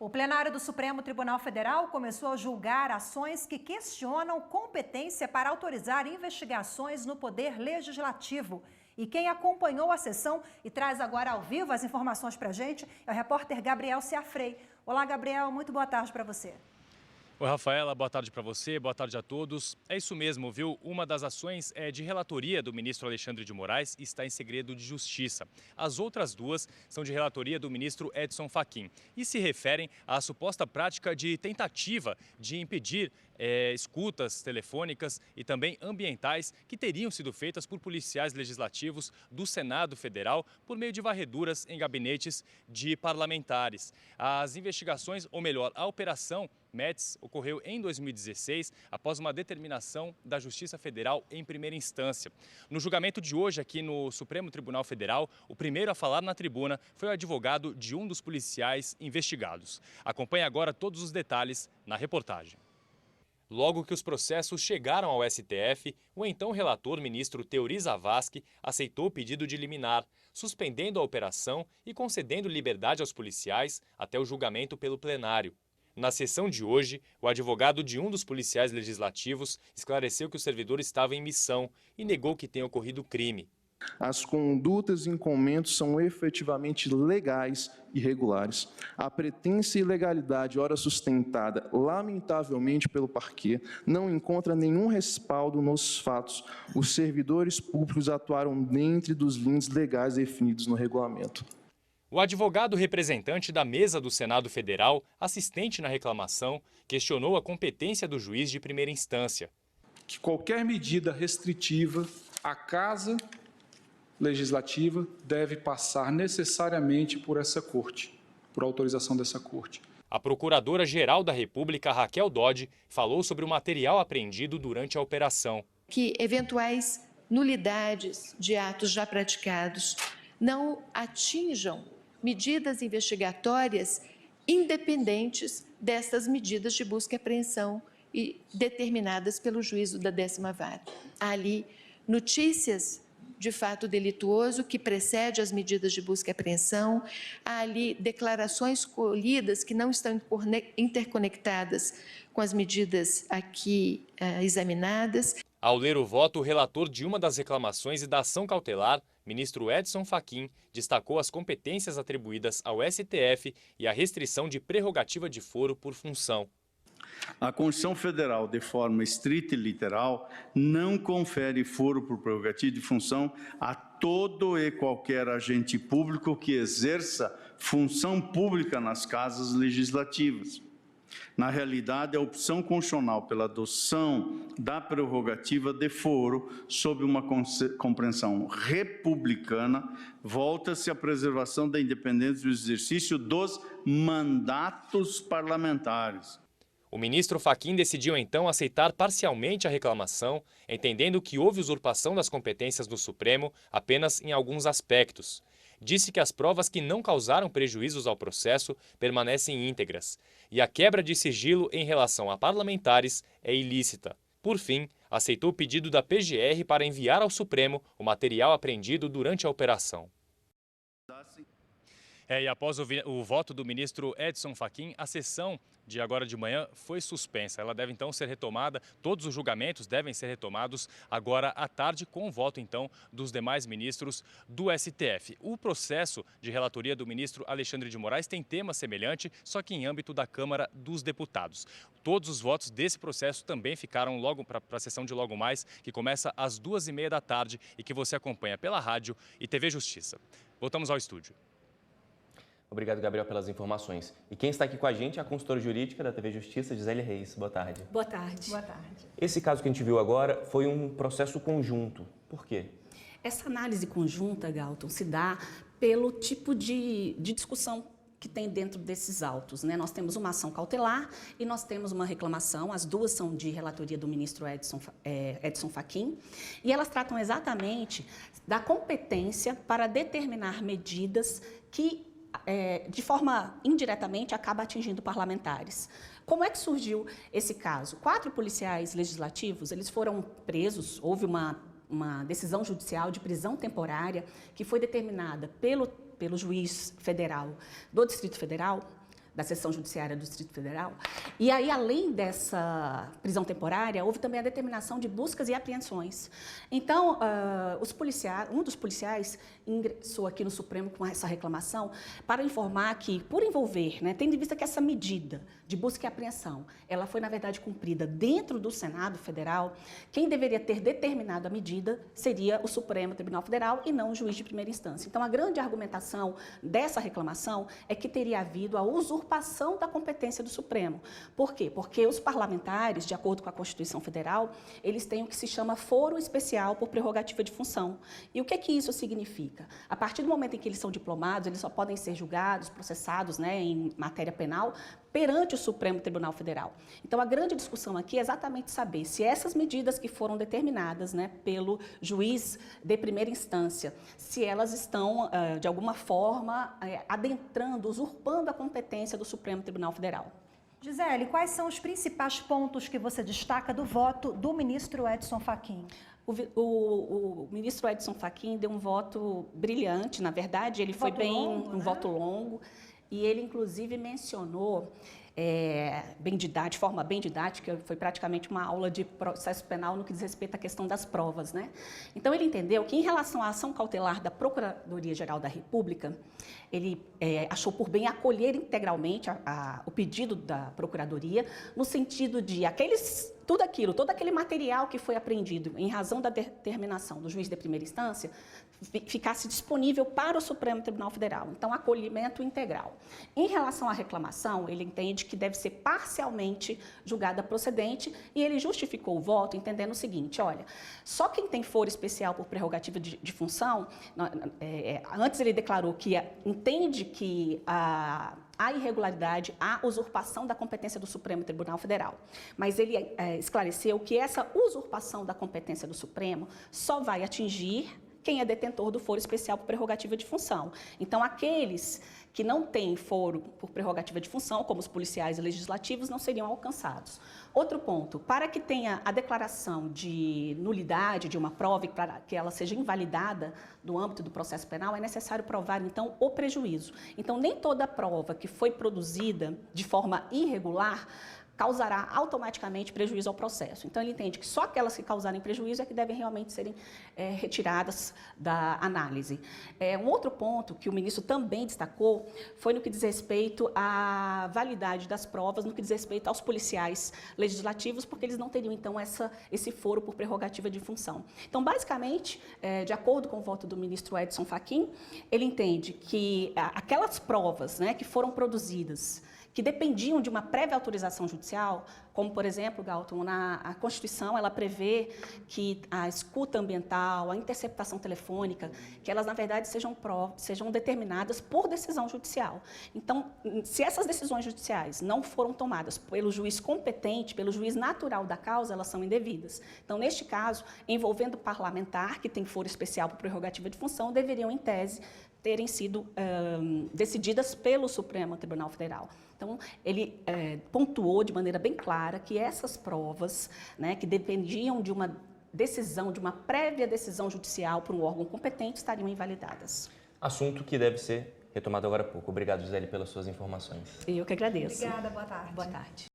O plenário do Supremo Tribunal Federal começou a julgar ações que questionam competência para autorizar investigações no Poder Legislativo. E quem acompanhou a sessão e traz agora ao vivo as informações para a gente é o repórter Gabriel Ciafrei. Olá, Gabriel, muito boa tarde para você. Oi, Rafaela, boa tarde para você, boa tarde a todos. É isso mesmo, viu? Uma das ações de relatoria do ministro Alexandre de Moraes está em segredo de justiça. As outras duas são de relatoria do ministro Edson Fachin e se referem à suposta prática de tentativa de impedir escutas telefônicas e também ambientais que teriam sido feitas por policiais legislativos do Senado Federal por meio de varreduras em gabinetes de parlamentares. As investigações, ou melhor, a operação Métis ocorreu em 2016, após uma determinação da Justiça Federal em primeira instância. No julgamento de hoje, aqui no Supremo Tribunal Federal, o primeiro a falar na tribuna foi o advogado de um dos policiais investigados. Acompanhe agora todos os detalhes na reportagem. Logo que os processos chegaram ao STF, o então relator ministro Teori Zavascki aceitou o pedido de liminar, suspendendo a operação e concedendo liberdade aos policiais até o julgamento pelo plenário. Na sessão de hoje, o advogado de um dos policiais legislativos esclareceu que o servidor estava em missão e negou que tenha ocorrido crime. As condutas em comentos são efetivamente legais e regulares. A pretensa ilegalidade, ora sustentada, lamentavelmente pelo parquê, não encontra nenhum respaldo nos fatos. Os servidores públicos atuaram dentro dos limites legais definidos no regulamento. O advogado representante da mesa do Senado Federal, assistente na reclamação, questionou a competência do juiz de primeira instância. Que qualquer medida restritiva à Casa Legislativa deve passar necessariamente por essa Corte, por autorização dessa Corte. A Procuradora-Geral da República, Raquel Dodge, falou sobre o material apreendido durante a operação. Que eventuais nulidades de atos já praticados não atinjam medidas investigatórias independentes destas medidas de busca e apreensão e determinadas pelo juízo da 10ª Vara. Há ali notícias de fato delituoso que precede as medidas de busca e apreensão, há ali declarações colhidas que não estão interconectadas com as medidas aqui examinadas. Ao ler o voto, o relator de uma das reclamações e da ação cautelar, ministro Edson Fachin, destacou as competências atribuídas ao STF e a restrição de prerrogativa de foro por função. A Constituição Federal, de forma estrita e literal, não confere foro por prerrogativa de função a todo e qualquer agente público que exerça função pública nas casas legislativas. Na realidade, a opção constitucional pela adoção da prerrogativa de foro, sob uma compreensão republicana, volta-se à preservação da independência do exercício dos mandatos parlamentares. O ministro Fachin decidiu então aceitar parcialmente a reclamação, entendendo que houve usurpação das competências do Supremo apenas em alguns aspectos. Disse que as provas que não causaram prejuízos ao processo permanecem íntegras e a quebra de sigilo em relação a parlamentares é ilícita. Por fim, aceitou o pedido da PGR para enviar ao Supremo o material apreendido durante a operação. E após o voto do ministro Edson Fachin, a sessão de agora de manhã foi suspensa. Ela deve então ser retomada, todos os julgamentos devem ser retomados agora à tarde com o voto então dos demais ministros do STF. O processo de relatoria do ministro Alexandre de Moraes tem tema semelhante, só que em âmbito da Câmara dos Deputados. Todos os votos desse processo também ficaram logo para a sessão de logo mais, que começa às 2h30 da tarde e que você acompanha pela rádio e TV Justiça. Voltamos ao estúdio. Obrigado, Gabriel, pelas informações. E quem está aqui com a gente é a consultora jurídica da TV Justiça, Gisele Reis. Boa tarde. Boa tarde. Boa tarde. Esse caso que a gente viu agora foi um processo conjunto. Por quê? Essa análise conjunta, Galton, se dá pelo tipo de discussão que tem dentro desses autos, né? Nós temos uma ação cautelar e nós temos uma reclamação, as duas são de relatoria do ministro Edson Fachin, e elas tratam exatamente da competência para determinar medidas que de forma indiretamente, acaba atingindo parlamentares. Como é que surgiu esse caso? 4 policiais legislativos, eles foram presos, houve uma decisão judicial de prisão temporária que foi determinada pelo juiz federal do Distrito Federal, da Seção Judiciária do Distrito Federal. E aí, além dessa prisão temporária, houve também a determinação de buscas e apreensões. Então, um dos policiais ingressou aqui no Supremo com essa reclamação para informar que, por envolver, né, tendo em vista que essa medida de busca e apreensão, ela foi, na verdade, cumprida dentro do Senado Federal, quem deveria ter determinado a medida seria o Supremo Tribunal Federal e não o juiz de primeira instância. Então, a grande argumentação dessa reclamação é que teria havido a usurpação da competência do Supremo. Por quê? Porque os parlamentares, de acordo com a Constituição Federal, eles têm o que se chama foro especial por prerrogativa de função. E o que é que isso significa? A partir do momento em que eles são diplomados, eles só podem ser julgados, processados, né, em matéria penal, perante o Supremo Tribunal Federal. Então, a grande discussão aqui é exatamente saber se essas medidas que foram determinadas, né, pelo juiz de primeira instância, se elas estão, de alguma forma, adentrando, usurpando a competência do Supremo Tribunal Federal. Gisele, quais são os principais pontos que você destaca do voto do ministro Edson Fachin? O ministro Edson Fachin deu um voto brilhante, na verdade, ele foi bem longo, um voto longo, e ele, inclusive, mencionou, de forma bem didática, foi praticamente uma aula de processo penal no que diz respeito à questão das provas, né? Então, ele entendeu que, em relação à ação cautelar da Procuradoria-Geral da República, ele achou por bem acolher integralmente o pedido da Procuradoria, no sentido de todo aquele material que foi apreendido em razão da determinação do juiz de primeira instância, ficasse disponível para o Supremo Tribunal Federal. Então, acolhimento integral. Em relação à reclamação, ele entende que deve ser parcialmente julgada procedente e ele justificou o voto entendendo o seguinte, olha, só quem tem foro especial por prerrogativa de função, antes ele declarou que entende que há irregularidade, há usurpação da competência do Supremo Tribunal Federal. Mas ele esclareceu que essa usurpação da competência do Supremo só vai atingir quem é detentor do foro especial por prerrogativa de função. Então, aqueles que não têm foro por prerrogativa de função, como os policiais e legislativos, não seriam alcançados. Outro ponto, para que tenha a declaração de nulidade de uma prova e para que ela seja invalidada do âmbito do processo penal, é necessário provar, então, o prejuízo. Então, nem toda prova que foi produzida de forma irregular causará automaticamente prejuízo ao processo. Então, ele entende que só aquelas que causarem prejuízo é que devem realmente serem retiradas da análise. Um outro ponto que o ministro também destacou foi no que diz respeito à validade das provas, no que diz respeito aos policiais legislativos, porque eles não teriam, então, esse foro por prerrogativa de função. Então, basicamente, de acordo com o voto do ministro Edson Fachin, ele entende que aquelas provas, né, que foram produzidas, que dependiam de uma prévia autorização judicial, como, por exemplo, Galton, a Constituição, ela prevê que a escuta ambiental, a interceptação telefônica, que elas, na verdade, sejam determinadas por decisão judicial. Então, se essas decisões judiciais não foram tomadas pelo juiz competente, pelo juiz natural da causa, elas são indevidas. Então, neste caso, envolvendo parlamentar, que tem foro especial por prerrogativa de função, deveriam, em tese, terem sido decididas pelo Supremo Tribunal Federal. Então, ele pontuou de maneira bem clara que essas provas, né, que dependiam de uma decisão, de uma prévia decisão judicial por um órgão competente, estariam invalidadas. Assunto que deve ser retomado agora há pouco. Obrigado, Gisele, pelas suas informações. Eu que agradeço. Obrigada, boa tarde. Boa tarde.